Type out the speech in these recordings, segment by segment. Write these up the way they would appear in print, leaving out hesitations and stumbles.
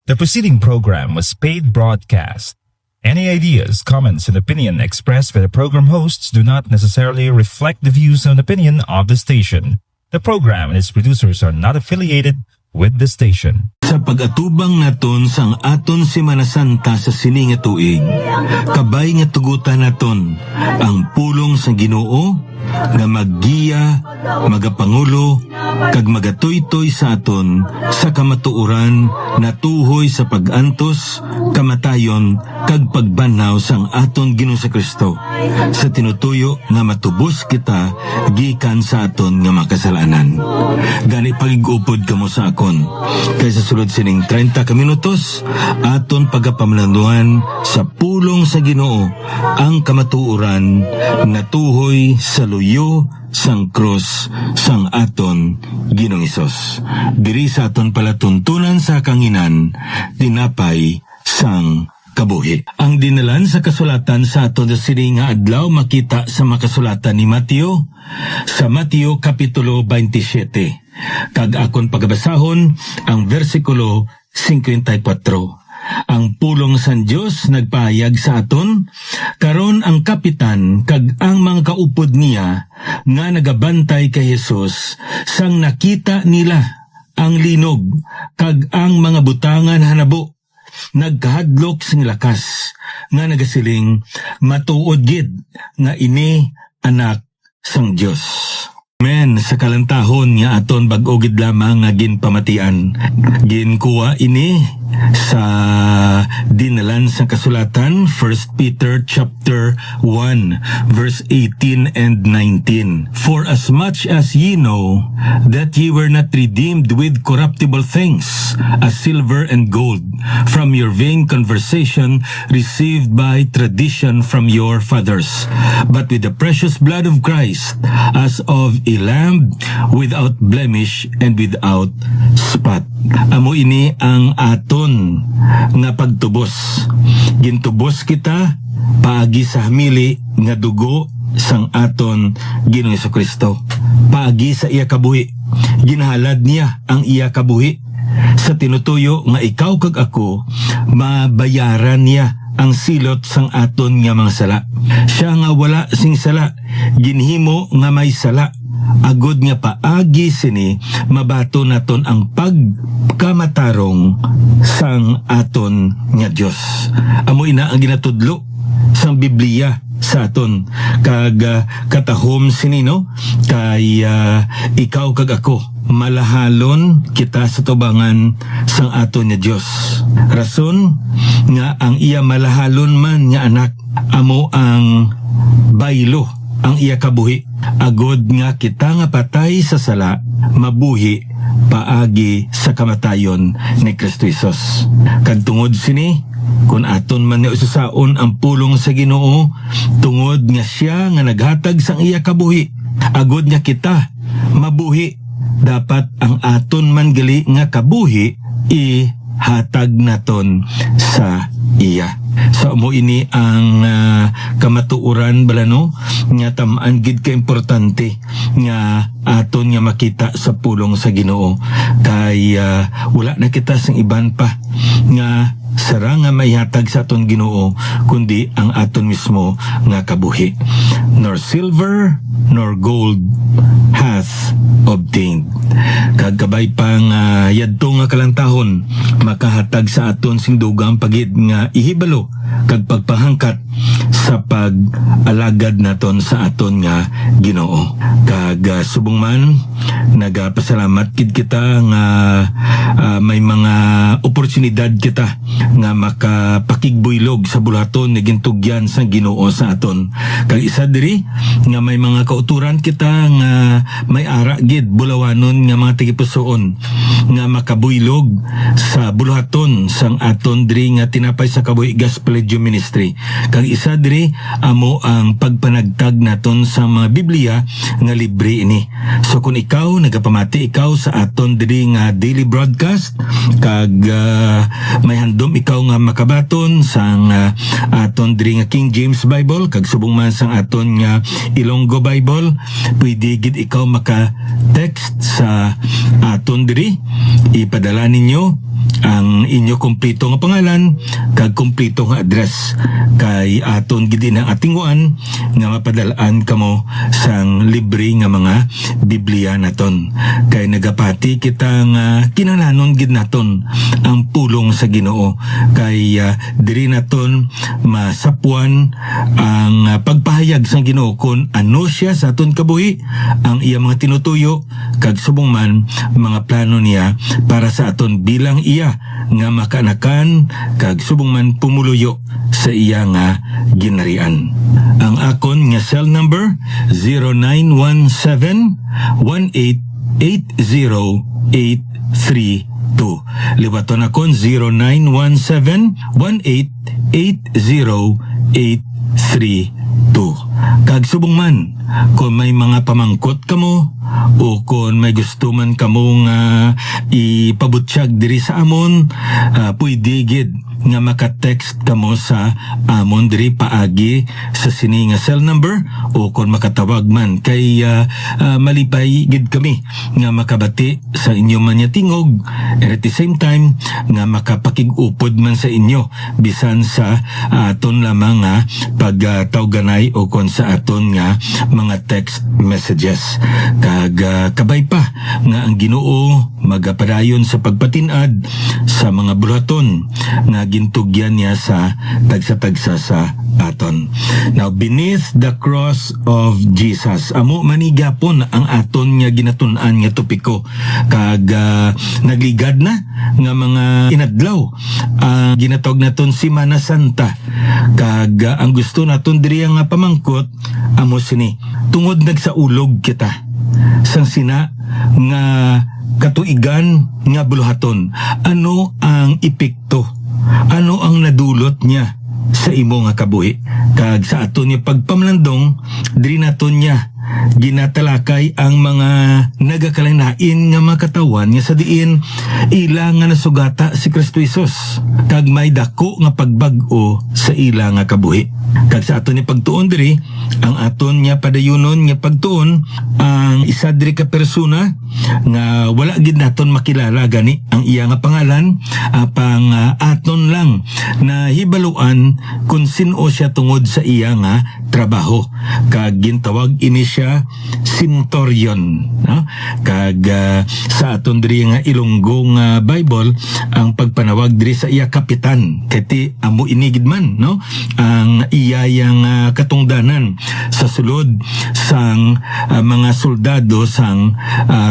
The preceding program was paid broadcast. Any ideas, comments, and opinion expressed by the program hosts do not necessarily reflect the views and opinion of the station. The program and its producers are not affiliated with the station. Sa pag-atubang naton sang aton Semana Santa sa sini nga tuig, kabay nga tugutan naton ang pulong sa Ginoo nga maggiya, magapangulo, kag magatuytoy sa aton sa kamatuoran na tuhoy sa pag-antos, kamatayon, kag pagbanaw sang aton Ginoo sa Kristo sa tinutuyo nga matubos kita gikan sa aton nga makasalanan. Gani pagigupod kamo sa akon kaysa sulod sining 30 ka minutos aton pagapamlanduan sa pulong sa Ginoo ang kamatuoran na tuhoy sa luyo sang krus sang aton Ginoong Hesus. Diri sa aton palatuntunan sa kanginan tinapay sang kabuhi. Ang dinalan sa kasulatan sa aton sa sini nga adlaw makita sa makasulatan ni Mateo sa Mateo kapitulo 27. Kag akon pagabasahon ang versikulo 54. Ang pulong san Dios nagpahayag sa aton karon ang kapitan kag ang mga kaupod niya nga nagabantay kay Hesus sang nakita nila ang linog kag ang mga butangan hanabo nagkahadlok sing lakas nga nagasiling matuod gid nga ini anak sang Dios. Men sa kalantahon nga aton bag-o gid lamang nga ginpamatian. Ginkuha ini sa dinalan sa kasulatan 1 Peter chapter 1 verse 18 and 19. For as much as ye know that ye were not redeemed with corruptible things as silver and gold from your vain conversation received by tradition from your fathers, but with the precious blood of Christ as of a lamb without blemish and without spot. Amo ini ang aton nga pagtubos. Gintubos kita paagi sa hamili nga dugo sang aton Ginoong Jesucristo. Paagi sa iya kabuhi. Ginhalad niya ang iya kabuhi sa tinutuyo nga ikaw kag ako mabayaran niya ang silot sang aton nga mga sala. Siya nga wala sing sala, ginhimo nga may sala. Agod nga paagi sini mabato naton ang pagkamatarong sang aton nga Dios. Amo ina ang ginatudlo sang Biblia sa aton kag katahom sini no kay ikaw kag ako malahalon kita sa tubangan sang aton nga Dios. Rason nga ang iya malahalon man nga anak amo ang baylo ang iya kabuhi. Agod nga kita nga patay sa sala, mabuhi paagi sa kamatayon ni Kristo Hesus. Kag tungod sini, kung aton man ni ususaon ang pulong sa Ginoo, tungod nga siya nga naghatag sang iya kabuhi, agod nga kita mabuhi, dapat ang aton man gali nga kabuhi ihatag naton sa iya. So mo ini ang kamatuoran balano nga tamaan gid ka importante nga aton nga makita sa pulong sa Ginoo kay wala na kita sang iban pa nga sara nga maihatag sa aton Ginoo kundi ang aton mismo nga kabuhi. Nor silver nor gold hath obtained. Kagkabay pang yadto nga kalantahon makahatag sa aton sing dugang pagid nga ihibalo kag pagpahangkat sa pag-alagad naton sa aton nga Ginoo. Kag subong man nagapasalamat kid kita nga may mga oportunidad kita nga makapakigbuylog sa bulaton nga gintugyan sa Ginoo sa aton. Kag isa diri nga may mga kauturan kita nga may ara gid bulawanon nga mga tigipusoon nga makabuylog sa bulaton sang aton diri nga tinapay sa kabuhi gospel ministry. Kag isa diri amo ang pagpanagtag naton sa mga Biblia nga libre ini. So kung ikaw nagapamati ikaw sa aton diri nga daily broadcast kag may handom ikaw nga makabaton sang aton diri nga King James Bible kag subong man sang aton nga Ilonggo Bible, pwede gid ikaw maka text sa aton diri, ipadala ninyo ang inyo kumpleto nga pangalan kag kumpleto nga address kay aton gid ang atinguan nga mapadalaan kamo sang libre nga mga Biblia naton. Kay nagapati kita nga kinahanglan gid naton ang pulong sa Ginoo kay diri naton masapuan ang pagpahayag sang Ginoo kon ano siya sa aton kabuhi, ang iya mga tinutuyo kag subong man mga plano niya para sa aton bilang iya nga makanakan kag subong man pumuluyo sa iya nga ginarian. Ang akon nga cell number 0917-1880-832. Liwaton akon 0917-1880-832. Kag subong man kung may mga pamangkot kamo o kung may gusto man kamo nga ipabutsyag diri sa amon, pwede gid nga maka-text kamo sa amon diri paagi sa sini nga cell number o kung makatawag man kay malipay gid kami nga makabati sa inyo man nya tingog and at the same time nga makapakig-upod man sa inyo bisan sa aton lamang nga pagtawganay o kung sa aton nga mga text messages. Kag kabay pa nga ang Ginoo magapadayon sa pagpatinad sa mga bulaton nga gintugyan niya sa tagsa-tagsa sa aton. Now, beneath the cross of Jesus, amo manigapon ang aton nga ginatun-an nga topiko. Kag nagligad na nga mga inadlaw ang ginatawag naton Semana Santa. Kag ang gusto naton diri nga pamangkot amo sini. Tungod nagsaulog kita sang sina nga katuigan nga buluhaton. Ano ang epekto? Ano ang nadulot niya sa imo nga kabuhi? Kag sa aton niya pagpamlandong, diri naton niya ginatalakay ang mga nagakalainain nga mga katawan nga sa diin ila nga nasugata si Kristo Jesus. Kag may dako nga pagbag-o sa ila nga kabuhi. Kag sa aton ni pagtuon diri, ang aton niya padayunon nga pagtuon ang isa diri ka persona nga wala gid naton makilala gani ang iya nga pangalan, apang aton lang na hibaluan kung sino siya tungod sa iya nga trabaho. Kag gintawag ini siya Centurion, no? Kag sa aton diri nga Ilonggo nga Bible ang pagpanawag diri sa iya kapitan, kati amo inigid man, no? Ang iya yang katungdanan sa sulod sang mga soldado sang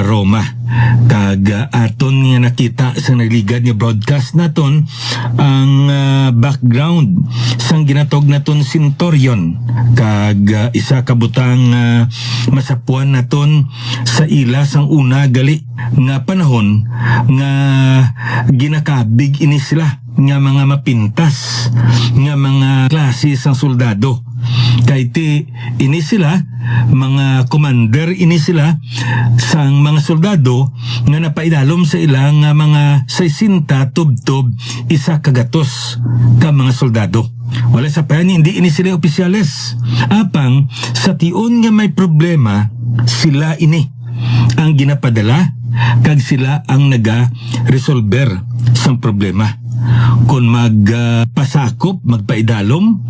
Roma. Kag aton nga nakita sa nagligad nga broadcast naton ang background sang ginatog naton Centurion. Kag isa kabutang masapuan naton sa ila sang una gali nga panahon nga ginakabig ini sila nga mga mapintas nga mga klase sang soldado. Kay ti ini sila mga commander, ini sila sang mga soldado nga napaidalom sa ilang mga 60 tubtob isa kagatos ka mga soldado. Wala sa payan, hindi ini sila opisyales. Apang sa tion nga may problema, sila ini ang ginapadala kag sila ang naga-resolver sang problema. Kung magpasakop, magpaidalom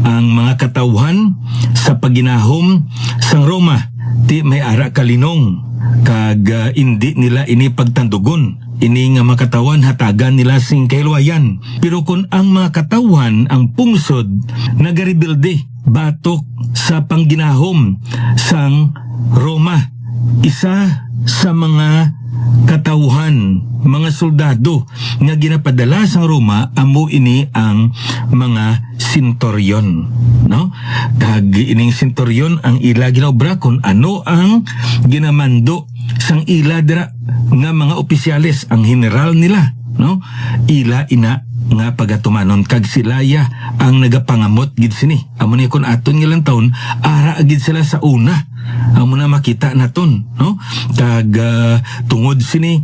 ang mga katawhan sa paginahom sang Roma, ti may ara kalinong kag hindi nila ini pagtandugon. Ini nga mga katawan hatagan nila sing kailwayan. Pero kung ang mga katawan ang pungsod nagaribilde batok sa pangginahom sang Roma, isa sa mga katauhan, mga soldado nga ginapadala sa Roma, amo ini ang mga Centurion, no? Kag ining Centurion ang ila ginaobra kun ano ang ginamando sang ila dira nga mga opisyales, ang general nila, no? Ila ina nga pagatumanon kag silaya ang nagapangamot gid sini. Amo ni kun aton nga lang taon ara gid sila sa una amo na makita naton, no? Tungod sini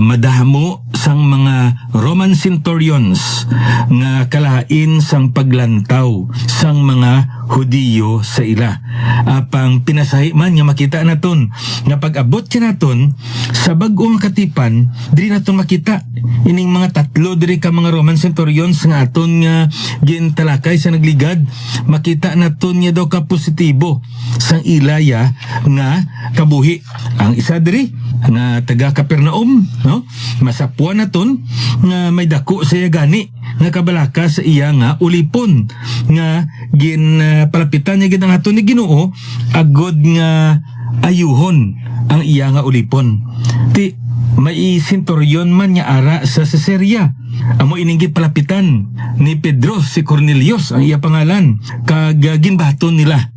madahamo sang mga Roman centurions nga kalain sang paglantaw sang mga Hudiyo sa ila. Apang pinasahi man nga makita naton nga pag-abot siya naton sa bag-ong katipan, diri naton makita ining mga tatlo diri ka mga Roman centurions nga aton nga gintalakay sa nagligad. Makita naton nga daw ka positibo sang ilaya nga kabuhi. Ang isa diri nga taga Capernaum, no? Masapuan naton nga may dako siya gani nga kabalaka sa iya nga ulipon nga palapitan niya gid ang aton ni Ginoo agod nga ayuhon ang iya nga ulipon. Ti may centurion man nga ara sa Caesarea. Amo ininggit palapitan ni Pedro si Cornelius ang iya pangalan kag ginbaton nila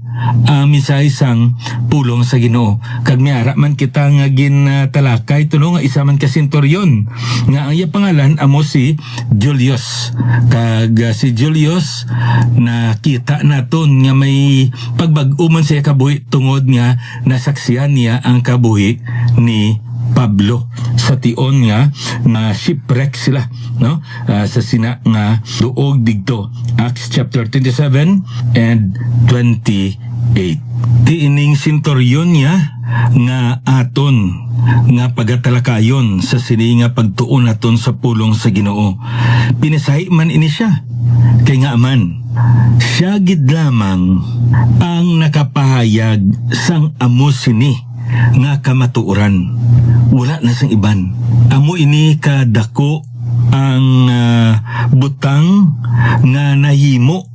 ang misay sang pulong sa Ginoo. Kag miara man kita nga gintalakay tuno nga isa man ka centurion nga ang iya pangalan amo si Julius. Kag si Julius nakita naton nga may pagbag-o man siya kabuhi tungod nga nasaksihan niya ang kabuhi ni Pablo sa tion nga na shipwreck sila, no? Sa sina nga duog digto. Acts chapter 27 and 28. Ti ining centurion niya nga aton nga pagatalakayon sa sini nga pagtuon naton sa pulong sa Ginoo. Pinasahi man ini siya kay nga man siya gid lamang ang nakapahayag sang amo sini nga kamatuoran. Wala na sang iban. Amo ini kadako ang butang nga nahimo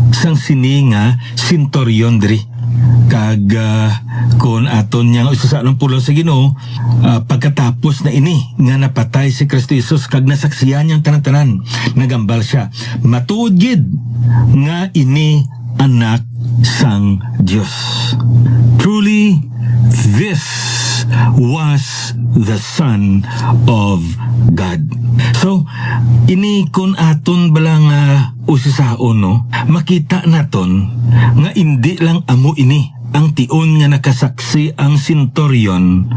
sang sini nga centurion diri. Kag kon aton niya nga usa sa pulong sa Ginoo, pagkatapos na ini nga napatay si Kristo Jesus kag nasaksihan niyang tanan-tanan, nagambal siya. Matuod gid nga ini anak sang Dios. Truly, this was the Son of God. So, ini kon aton balang usisaon, no? Makita naton nga hindi lang amo ini ang tion nga nakasaksi ang centurion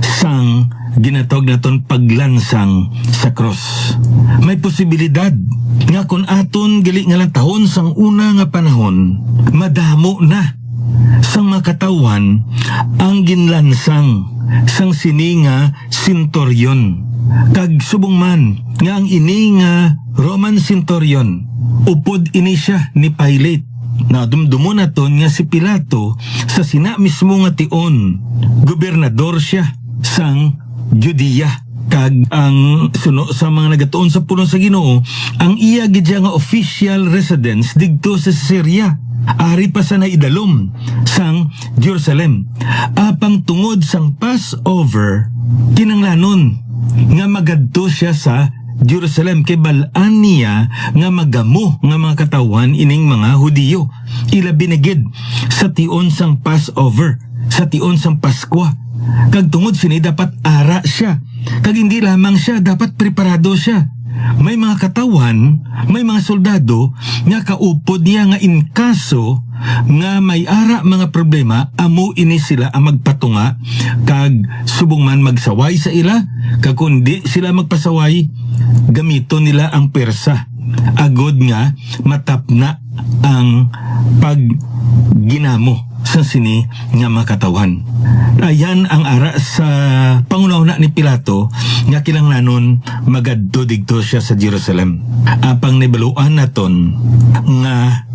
sang ginatawag naton paglansang sa cross. May posibilidad nga kon aton gali nga lang tahon sang una nga panahon, madamo na sang makatawan ang ginlansang sang sini nga centurion. Kag subong man nga ang ini nga Roman centurion, upod ini siya ni Pilate. Na dumdumo naton nga si Pilato sa sina mismo nga tion, gobernador siya sang Judea. Kag ang suno sa mga nagatuon sa pulong sa Ginoo, ang iya gid nga official residence digto sa Syria. Ari pa sa naidalom sang Jerusalem. Apang tungod sang Passover, kinanglanon nga magadto siya sa Jerusalem kay balaan niya nga magamo nga mga katawan ining mga Hudiyo. Ilabi na gid sa tion sang Passover, sa tion sang Paskwa. Kag tungod sini dapat ara siya. Kag hindi lamang siya, dapat preparado siya. May mga katawan, may mga soldado nga kaupod niya nga in kaso nga may ara mga problema, amo ini sila ang magpatunga kag subong man magsaway sa ila, kag kundi sila magpasaway, gamito nila ang persa agod nga matapna ang pagginamo sa sini nga mga katawan. Ayan ang ara sa pangunahuna ni Pilato nga kinanglanon magadto digto siya sa Jerusalem. Apang nibaluan naton nga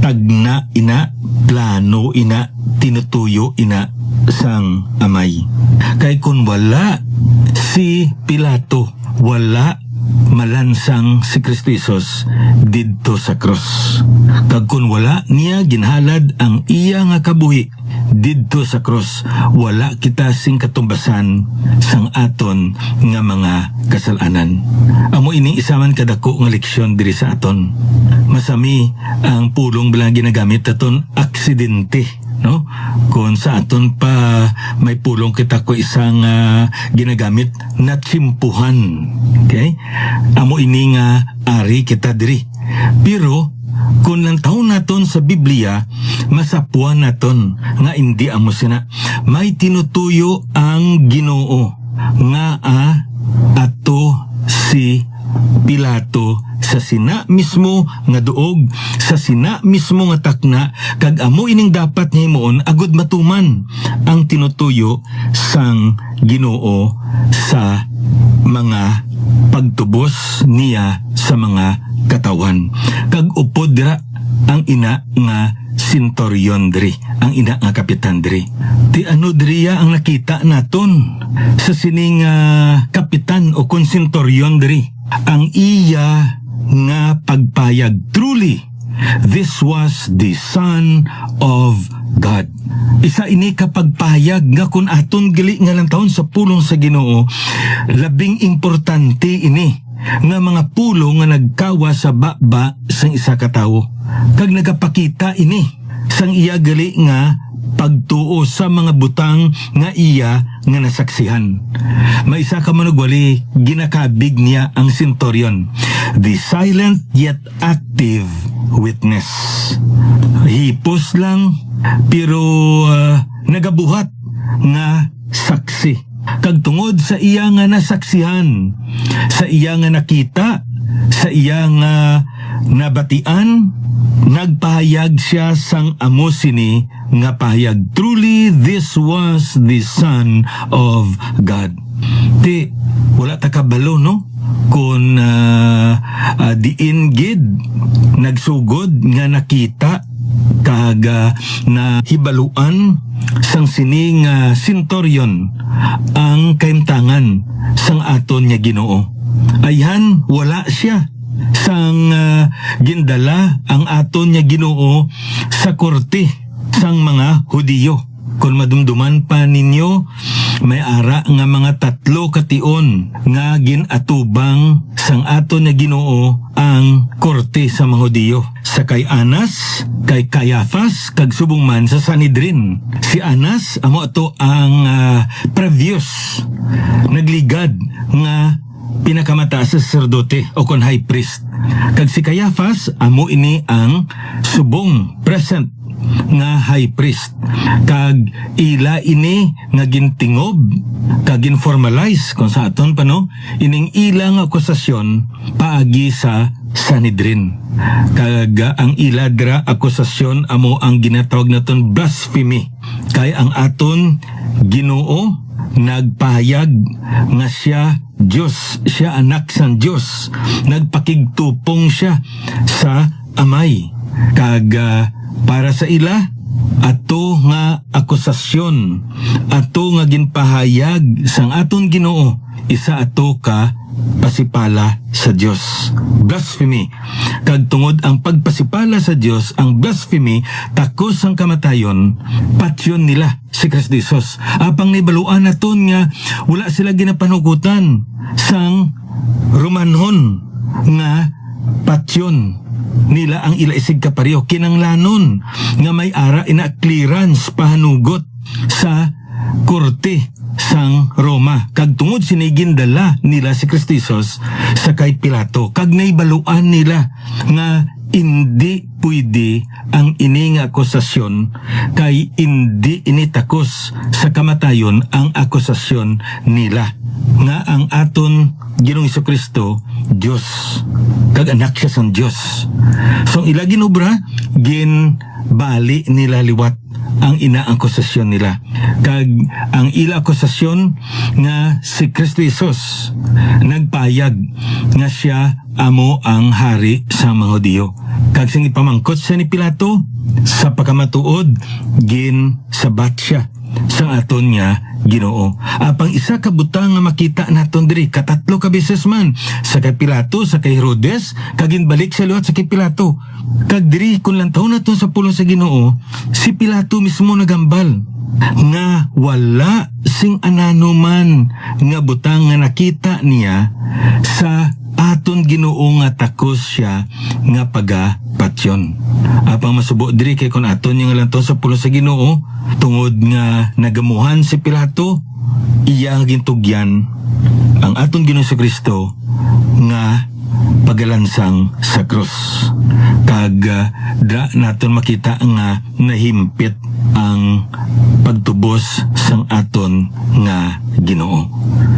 tagna ina, plano ina, tinutuyo ina sang amay. Kay kun wala si Pilato, wala malansang si Kristo Jesus didto sa cross. Kag kun wala niya ginhalad ang iya nga kabuhi didto sa cross, wala kita sing katumbasan sang aton nga mga kasalanan. Amo ini isaman kadako nga leksyon diri sa aton. Masami ang pulong bilang ginagamit aton aksidente, no? Kung sa aton pa may pulong kita ko isang ginagamit na tsimpuhan. Okay? Amo ini nga ari kita diri. Pero kung lang taon naton sa Biblia, masapuan naton nga hindi amo sina. May tinutuyo ang Ginoo nga ato si Pilato sa sina mismo nga duog, sa sina mismo nga takna, kag amo ining dapat nga himuon agud matuman ang tinutuyo sang Ginoo sa mga pagtubos niya sa mga katawan. Kag upod dira ang ina nga senturyon diri, ang ina nga kapitan diri. Ti ano diriya ang nakita naton sa sining kapitan o konsenturyon diri, ang iya nga pagpayag. Truly, this was the Son of God. Isa ini kapagpayag nga kung aton gali nga lang taon sa pulong sa Ginoo, labing importante ini nga mga pulong nga nagkawa sa baba sang isa ka tawo. Kag nagapakita ini sang iya gali nga pagtuo sa mga butang nga iya nga nasaksihan. May isa ka manugwali, ginakabig niya ang senturyon, the silent yet active witness. Hipos lang pero nagabuhat nga saksi. Kag tungod sa iya nga nasaksihan, sa iya nga nakita, sa iya nga nabatian, nagpahayag siya sang amo sini nga pahayag. Truly, this was the Son of God. Di, wala ta kabalo, no? Kung diin gid nagsugod nga nakita kag na hibaluan sang sining senturyon ang kaimtangan sang aton nga Ginoo. Ayhan, wala siya sang gindala ang aton nga Ginoo sa korte sang mga Hudiyo. Kung madumduman pa ninyo, may ara nga mga 3 kation nga ginatubang sang aton nga Ginoo ang korte sa mga Hudiyo. Sa kay Anas, kay Caiaphas, kag subong man sa Sanhedrin. Si Anas, amo ato ang previous nagligad nga pinakamataas sa sacerdote o kon high priest. Kag si Caiaphas, amo ini ang subong present nga high priest. Kag ila ini nga gintingob kag ginformalize kung sa aton pa no, ining ila nga akusasyon paagi sa Sanhedrin. Kag ang ila dira akusasyon amo ang ginatawag naton blasphemy. Kay ang aton Ginoo nagpahayag nga siya Diyos, siya anak sang Diyos. Nagpakigtupong siya sa Amay. Kag para sa ila, ato nga akusasyon, ato nga ginpahayag sang aton Ginoo, isa ato ka pasipala sa Dios. Blasphemy. Kag tungod ang pagpasipala sa Dios, ang blasphemy, takos ang kamatayon, patyon nila si Kristo Jesus. Apang nibaluan naton nga wala sila ginapanugutan sang Romanhon nga patyon nila ang ila isig kaparyo. Kinanglanon nga may ara ina clearance pahanugot sa korte sang Roma. Kag tungod sinigindala nila si Kristo Jesus sa kay Pilato. Kag naibaluan nila nga hindi pwede ang ining akusasyon kay hindi initakos sa kamatayon ang akusasyon nila nga ang aton Ginoong Jesucristo Dios kag anak siya sang Dios. So ila ginobra ginbali nila liwat ang ina ang akusasyon nila. Kag ang ila akusasyon nga si Kristo Jesus nagpayag nga siya amo ang hari sa mga Hudiyo. Kag sing ipamangkot siya ni Pilato sa pagkamatuod gin sabat siya sa aton nga Ginoo. Apang isa ka butang nga makita naton diri, katatlo ka beses man sa kay Pilato, sa kay Herodes, kag ginbalik sa liwat sa kay Pilato. Kag diri kun lang taon naton sa pulong sa Ginoo, si Pilato mismo nagambal nga wala sing anano man nga butang nga nakita niya sa aton Ginoo nga takos siya nga pagapatyon. Apang masubo diri kay kun aton nga lang taon sa pulong sa Ginoo, tungod nga nagamuhan si Pilato, iya gintugyan ang aton Ginoong Kristo nga pagalan pagpansang sa krus. Kag da naton makita nga nahimpit ang pagtubos sang aton nga Ginoo.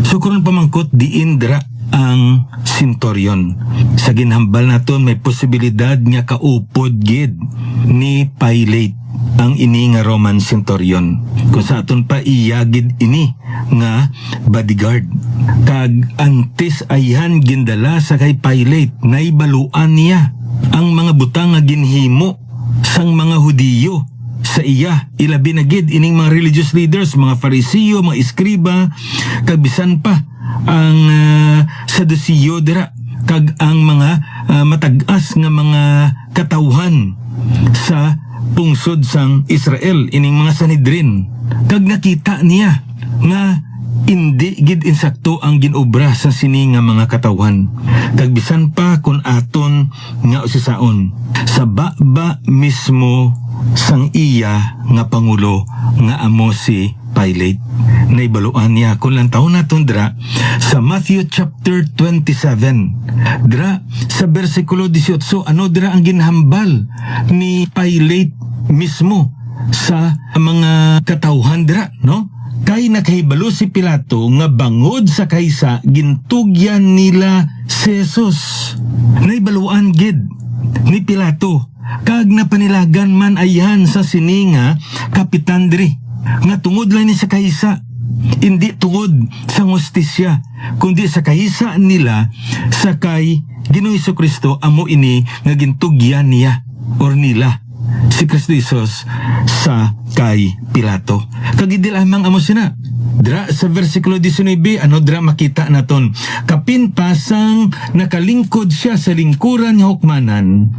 So kung pamangkot diin dra ang senturyon. Sa ginhambal naton may posibilidad nga kaupod gid ni Pilate ang ini nga Roman centurion. Kung sa aton pa iyagid ini nga bodyguard. Kag antes ayhan gindala sa kay Pilate, naibaluan niya ang mga butang nga ginhimo sang mga Hudiyo sa iya. Ilabi na gid ining mga religious leaders, mga Farisiyo, mga iskriba, kag bisan pa ang Sadusiyo dira, kag ang mga matag-as nga mga katawhan sa pungsod sang Israel, ining mga Sanhedrin. Kag nakita niya nga hindi gid insakto ang ginobra sa sini nga mga katawhan. Kag bisan pa kun aton nga usisaon sa baba mismo sang iya nga pangulo nga amo si Pilate. Naibaluan niya kung lang taon naton dra sa Matthew chapter 27. Dra sa versikulo 18, ano dra ang ginhambal ni Pilate mismo sa mga katawhan dra, no? Kay nakahibalo si Pilato nga bangod sa kaysa gintugyan nila si Jesus. Naibaluan gid ni Pilato kag napanilagan man ayan sa sininga kapitan diri nga tungod lang ni sa kahisa, hindi tungod sa hustisya, kundi sa kahisa nila sa kay Ginoong Jesucristo amo ini nga gintugyan niya or nila si Kristo Jesus sa kay Pilato. Kag hindi lamang amo sina. Dra sa versikulo 19, ano dra makita naton? Kapinpasang nakalingkod siya sa lingkuran nga hukmanan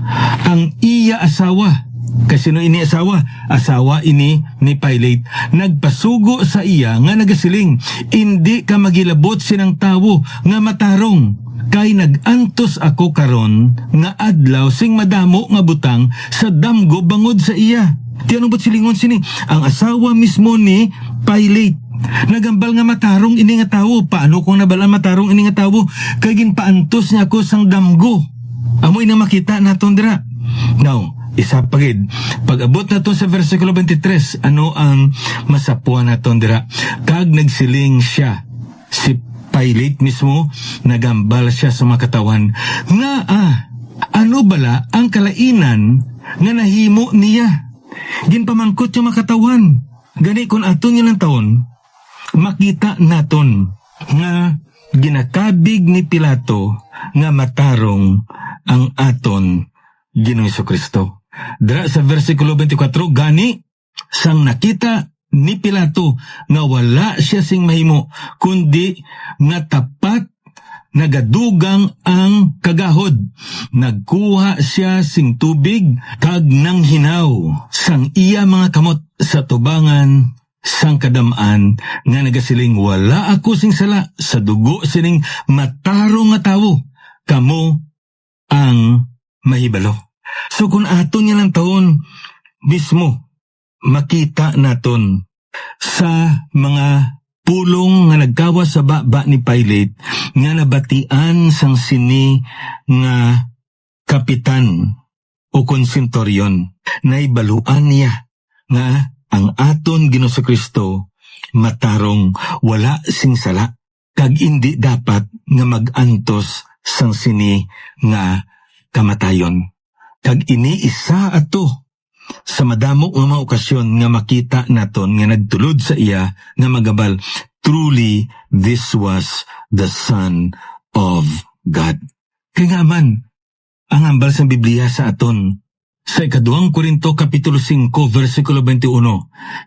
ang iya asawa. Kasi no ini asawa? Asawa ini ni Pilate. Nagpasugo sa iya nga nagasiling, hindi ka magilabot sinang tawo nga matarong. Kay nagantos ako karon nga adlaw sing madamo nga butang sa damgo bangod sa iya. Tiyanong ba't silingon sini? Ang asawa mismo ni Pilate. Nagambal nga matarong ini nga tawo. Paano kung nabalan matarong ini nga tawo? Kay ginpaantos niya ako sang damgo. Amoy na makita naton dira. Now, isa pagid, pag-abot na to sa versikulo 23, ano ang masapuan na to dira? Kag nagsiling siya, si Pilate mismo, nagambal siya sa mga katawan, nga ano bala ang kalainan nga nahimo niya? Ginpamangkot yung mga katawan. Gani kung aton yun ang taon, makita naton nga ginakabig ni Pilato nga matarong ang aton Ginoong Jesucristo. Dra sa versikulo 24, gani sang nakita ni Pilato nga wala siya sing mahimo kundi nga tapat nagadugang ang kagahod. Nagkuha siya sing tubig kag nang hinaw sang iya mga kamot sa tubangan sang kadamaan nga nagasiling wala ako sing sala sa dugo sining matarong nga tawo. Kamo ang mahibalo. So kung aton niya lang taon mismo, makita naton sa mga pulong nga naggawas sa baba ni Pilate nga nabatian sang sini nga kapitan o konsentoryon, naibaluan niya nga ang aton Ginoong Jesucristo matarong wala sing sala kag hindi dapat nga magantos sang sini nga kamatayon. Kag ini isa ato sa madamo nga mga okasyon nga makita naton nga nagtulod sa iya nga magabal, truly this was the Son of God. Kaya nga man, ang hambal sa Biblia sa aton, sa 2 Korinto kapitulo 5 versikulo 21,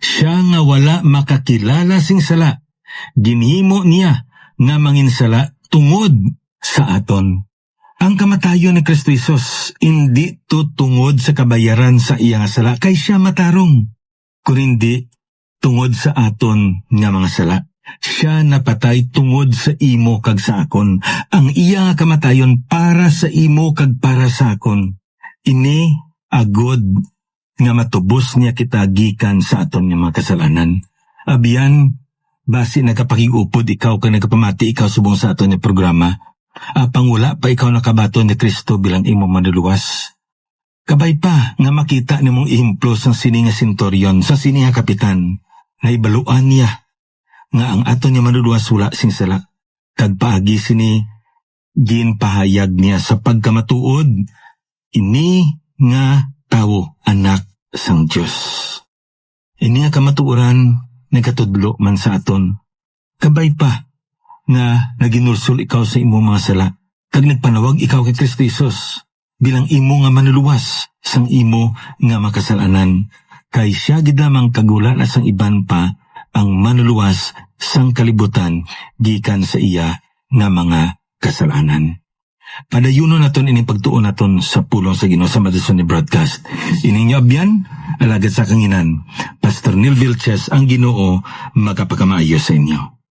siya nga wala makakilala sing sala, ginhimo niya nga manginsala tungod sa aton. Ang kamatayon ni Kristo Jesus hindi tutungod sa kabayaran sa iyang sala kay siya matarong, kundi tungod sa aton nga mga sala. Siya napatay tungod sa imo kag sa akon. Ang iya kamatayon para sa imo kag para sa akon. Ini agod nga matubos niya kita gikan sa aton nga mga kasalanan. Abiyan, basi nagkapakigupod ikaw kag nagkapamati ikaw subong sa aton nga programa. apang wala pa ikaw nakabato ni Kristo bilang imo manluluwas. Kabay pa nga makita nimong ihimplo sang sini nga senturyon sa sini nga kapitan, na ibaluan niya nga ang aton niya manluluwas wala sing sala. Kag paagi sini ginpahayag niya sa pagkamatuod, ini nga tawo anak sang Diyos. Ini nga kamatuoran nagkatudlo man sa aton. Kabay pa nga naginulsol ikaw sa imo mga sala, kag nagpanawag ikaw kay Kristo Jesus bilang imo nga manluluwas sang imo nga makasalanan, kay siya gid lamang kagula na sang iban pa ang manluluwas sang kalibutan gikan sa iya nga mga kasalanan. Padayuno naton ining pagtuon naton sa pulong sa Ginoo sa Madison ni broadcast. Ininyo abyan, alagad sa kanginan, Pastor Neil Vilches ang Ginoo magapakamayo sa inyo.